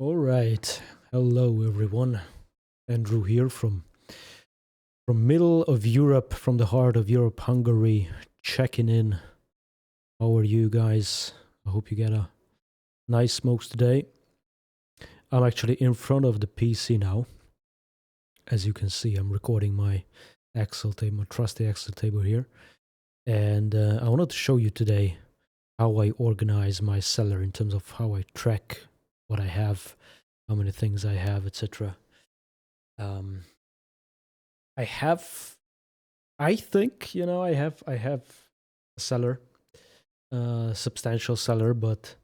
All right. Hello, everyone. Andrew here from middle of Europe, from the heart of Europe, Hungary, checking in. How are you guys? I hope you get a nice smokes today. I'm actually in front of the PC now. As you can see, I'm recording my Excel table, my trusty Excel table here. And I wanted to show you today how I organize my cellar in terms of how I track what I have, how many things I have, etc. Um, I have, I think, I have a cellar, substantial cellar, but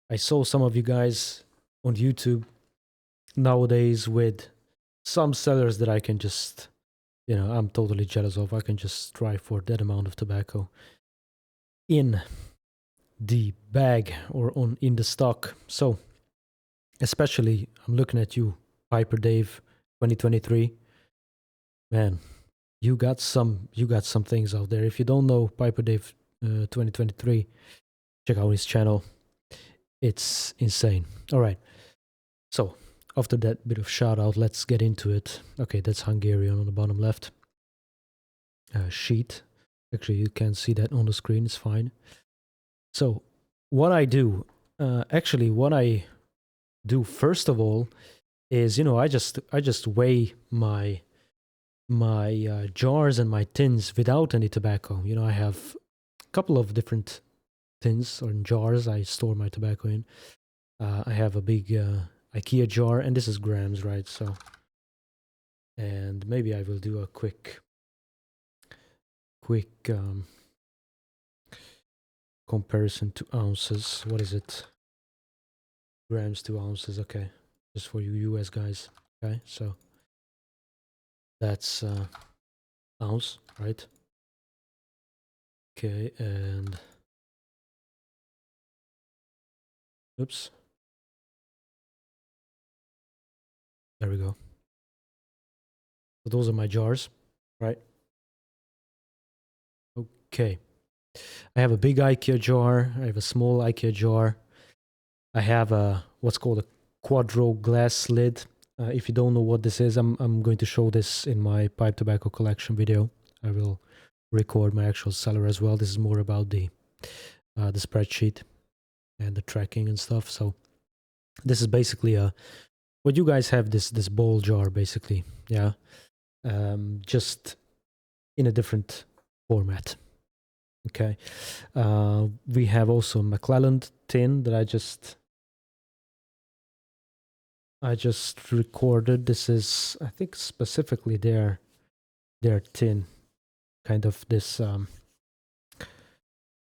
I saw some of you guys on YouTube nowadays with some cellars that I can just, I'm totally jealous of. I can just strive for that amount of tobacco in the bag or in the stock. So, especially, I'm looking at you, Piper Dave, 2023. Man, you got some things out there. If you don't know Piper Dave 2023, check out his channel. It's insane. All right. So after that bit of shout out, let's get into it. Okay, that's Hungarian on the bottom left. Sheet. Actually, you can see that on the screen. It's fine. So what I do, what I do first of all is, I just weigh my jars and my tins without any tobacco. I have a couple of different tins or jars I store my tobacco in. I have a big IKEA jar, and this is grams, right? So, and maybe I will do a quick comparison to ounces. What is it? Grams to ounces. Okay, just for you US guys. Okay, so that's ounce, right? Okay, and oops, there we go. So those are my jars, right? Okay. I have a big IKEA jar. I have a small IKEA jar. I have a what's called a quadro glass lid. If you don't know what this is, I'm going to show this in my pipe tobacco collection video. I will record my actual cellar as well. This is more about the spreadsheet and the tracking and stuff. So this is basically what you guys have, this bowl jar basically. Yeah, just in a different format. Okay. We have also McClelland tin that I just recorded. This is, I think, specifically their tin, kind of this.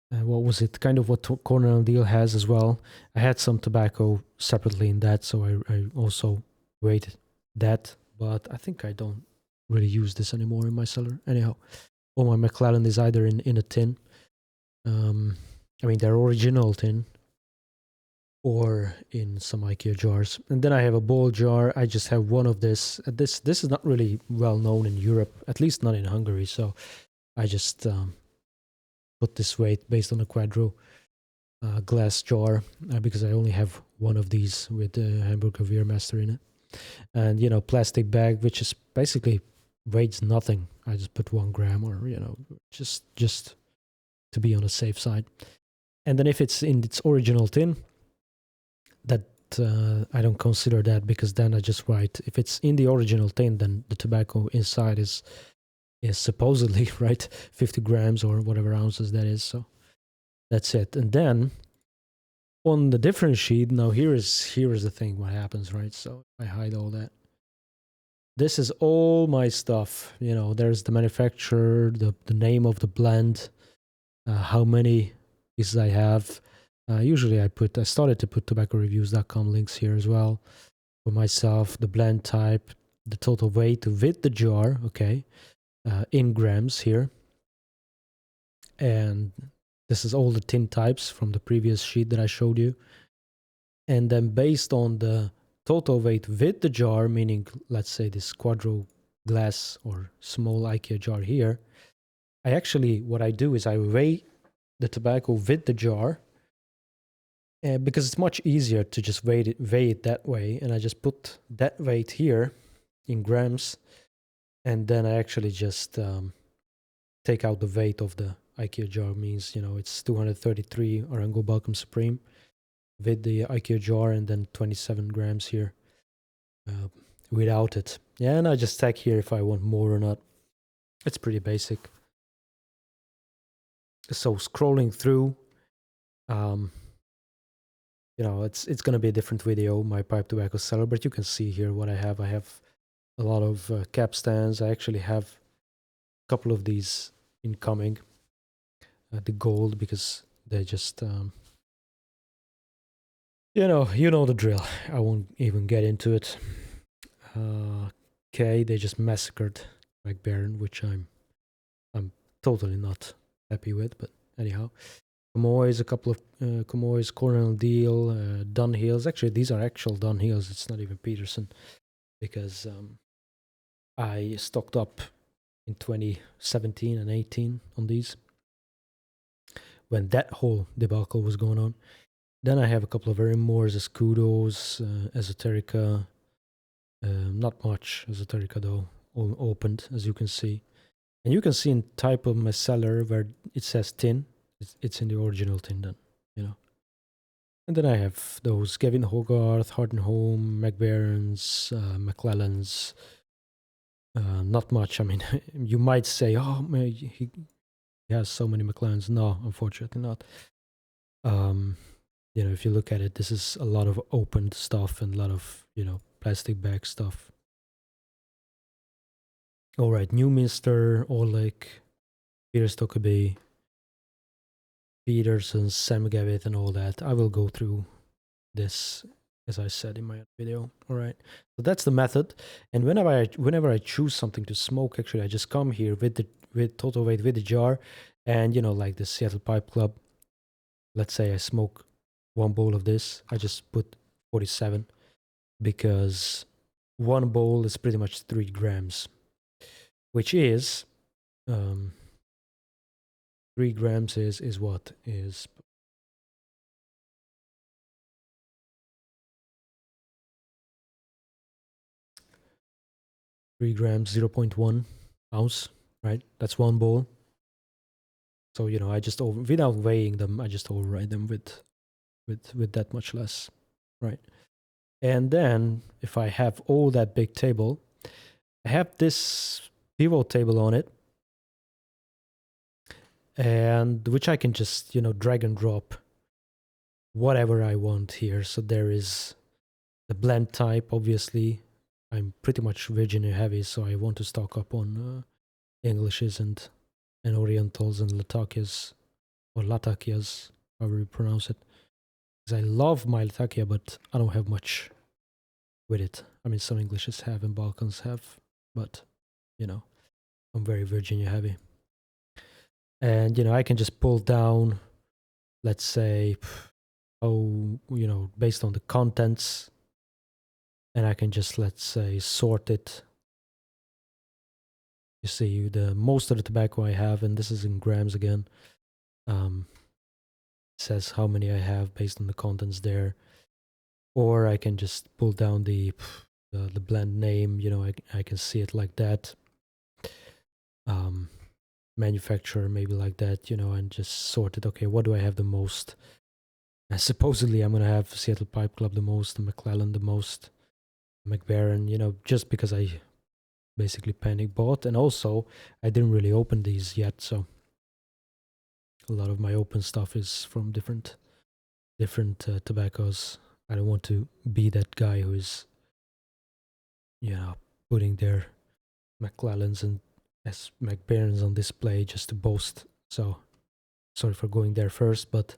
What was it? Kind of what Cornell Deal has as well. I had some tobacco separately in that, so I also weighed that. But I think I don't really use this anymore in my cellar. Anyhow, all my McClelland is either in a tin. I mean, their original tin, or in some IKEA jars. And then I have a bowl jar. I just have one of this. This is not really well known in Europe, at least not in Hungary. So I just put this weight based on a quadro glass jar because I only have one of these with the Hamburger Wehrmaster in it. And, plastic bag, which is basically weighs nothing. I just put 1 gram or, just to be on the safe side. And then if it's in its original tin, that I don't consider that, because then I just write, if it's in the original tin, then the tobacco inside is supposedly, right, 50 grams or whatever ounces that is. So that's it. And then on the different sheet, now here is the thing, what happens, right? So I hide all that. This is all my stuff. There's the manufacturer, the name of the blend, how many pieces I have. Usually I started to put tobaccoreviews.com links here as well for myself, the blend type, the total weight with the jar, okay, in grams here. And this is all the tin types from the previous sheet that I showed you. And then based on the total weight with the jar, meaning, let's say this quadro glass or small IKEA jar here, what I do is I weigh the tobacco with the jar, because it's much easier to just weigh it that way. And I just put that weight here in grams, and then I actually just take out the weight of the IKEA jar. Means, you know, it's 233 Orango Balcom Supreme with the IKEA jar, and then 27 grams here without it. Yeah, and I just stack here if I want more or not. It's pretty basic. So scrolling through, you know, it's gonna be a different video, my pipe tobacco cellar, but you can see here what I have. I have a lot of cap stands. I actually have a couple of these incoming, the gold, because they just, you know the drill. I won't even get into it. Okay, they just massacred McBaron, which I'm totally not happy with, but anyhow. Comoys, a couple of Comoys, Cornell Deal, Dunhills. Actually, these are actual Dunhills. It's not even Peterson, because I stocked up in 2017 and 18 on these when that whole debacle was going on. Then I have a couple of Erimores, Escudos, Esoterica. Not much Esoterica though, all opened, as you can see. And you can see in type of my cellar where it says tin, it's in the original tin then, you know. And then I have those Gavin Hogarth, Hardenholm, McBairns, McClellans. Not much. I mean, you might say, oh, man, he has so many McClellans. No, unfortunately not. You know, if you look at it, this is a lot of opened stuff and a lot of, you know, plastic bag stuff. All right, Newminster, Orlick, Peter Stockaby, Peterson, Sam Gavitt, and all that. I will go through this, as I said in my video. All right, so that's the method. And whenever I choose something to smoke, actually, I just come here with total weight with the jar, and you know, like the Seattle Pipe Club. Let's say I smoke one bowl of this, I just put 47, because one bowl is pretty much 3 grams, which is 3 grams is what is 3 grams, 0.1 ounce, right? That's one bowl. So, you know, I just without weighing them, I just override them with that much less, right? And then if I have all that big table, I have this pivot table on it, and which I can just, you know, drag and drop whatever I want here. So there is the blend type, obviously. I'm pretty much Virginia heavy, so I want to stock up on Englishes and Orientals and Latakias, or Latakias, however you pronounce it. Because I love my Latakia, but I don't have much with it. I mean, some Englishes have and Balkans have, but, you know, I'm very Virginia heavy. And, you know, I can just pull down, let's say, you know, based on the contents, and I can just, let's say, sort it. You see, the most of the tobacco I have, and this is in grams again, says how many I have based on the contents there. Or I can just pull down the blend name, you know, I can see it like that. Manufacturer, maybe like that, you know, and just sort it. Okay, what do I have the most? Supposedly I'm going to have Seattle Pipe Club the most, McClellan the most, McBaron, you know, just because I basically panic bought. And also, I didn't really open these yet, so a lot of my open stuff is from different tobaccos. I don't want to be that guy who is, you know, putting their McClellans and McBairns on display just to boast. So sorry for going there first, but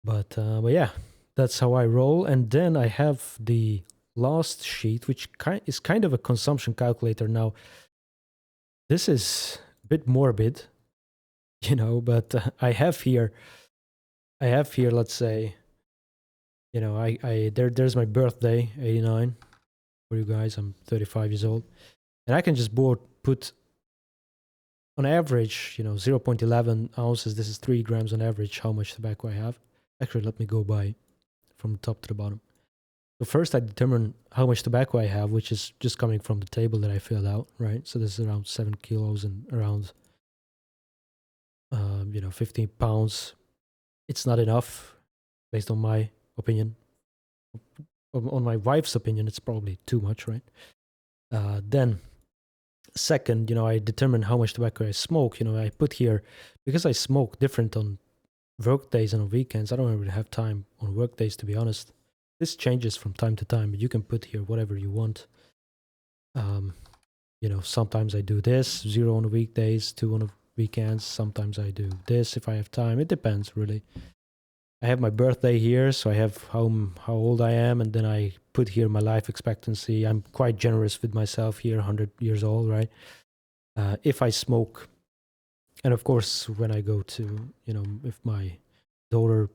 yeah, that's how I roll. And then I have the last sheet, which is kind of a consumption calculator. Now, this is a bit morbid, you know, but I have here, let's say, you know, there's my birthday, 89. For you guys, I'm 35 years old. And I can just put on average, you know, 0.11 ounces. This is 3 grams on average, how much tobacco I have. Actually, let me go by from the top to the bottom. So first I determine how much tobacco I have, which is just coming from the table that I filled out, right? So this is around 7 kilos and around, 15 pounds. It's not enough, based on my opinion. On my wife's opinion, it's probably too much, right? Then, second, I determine how much tobacco I smoke. I put here, because I smoke different on work days and on weekends. I don't really have time on work days, to be honest. This changes from time to time, but you can put here whatever you want. Sometimes I do this, 0 on the weekdays, 2 on the weekends. Sometimes I do this if I have time. It depends, really. I have my birthday here, so I have how old I am, and then I put here my life expectancy. I'm quite generous with myself here, 100 years old, right? If I smoke, and of course, when I go to, if my daughter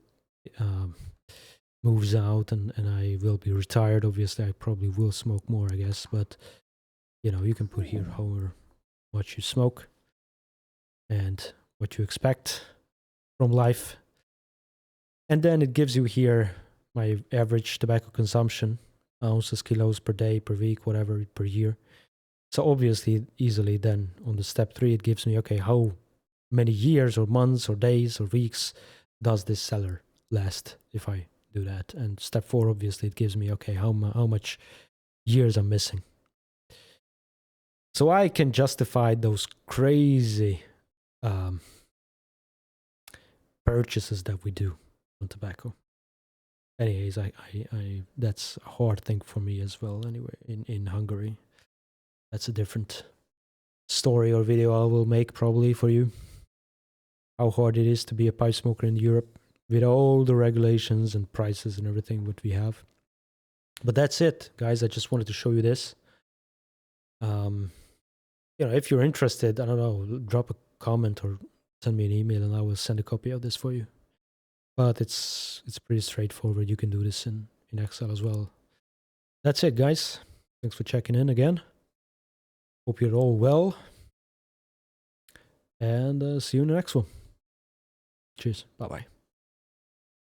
moves out and I will be retired, obviously, I probably will smoke more, I guess. But, you can put here however much you smoke and what you expect from life. And then it gives you here my average tobacco consumption, ounces, kilos per day, per week, whatever, per year. So obviously, easily then on the step 3, it gives me, okay, how many years or months or days or weeks does this cellar last if I do that? And step 4, obviously, it gives me, okay, how much years I'm missing. So I can justify those crazy purchases that we do on tobacco. Anyways, I that's a hard thing for me as well. Anyway, in Hungary, that's a different story or video I will make probably for you. How hard it is to be a pipe smoker in Europe with all the regulations and prices and everything what we have. But that's it, guys. I just wanted to show you this. If you're interested, I don't know, drop a comment or send me an email and I will send a copy of this for you. But it's pretty straightforward. You can do this in Excel as well. That's it, guys. Thanks for checking in again. Hope you're all well. And see you in the next one. Cheers. Bye-bye.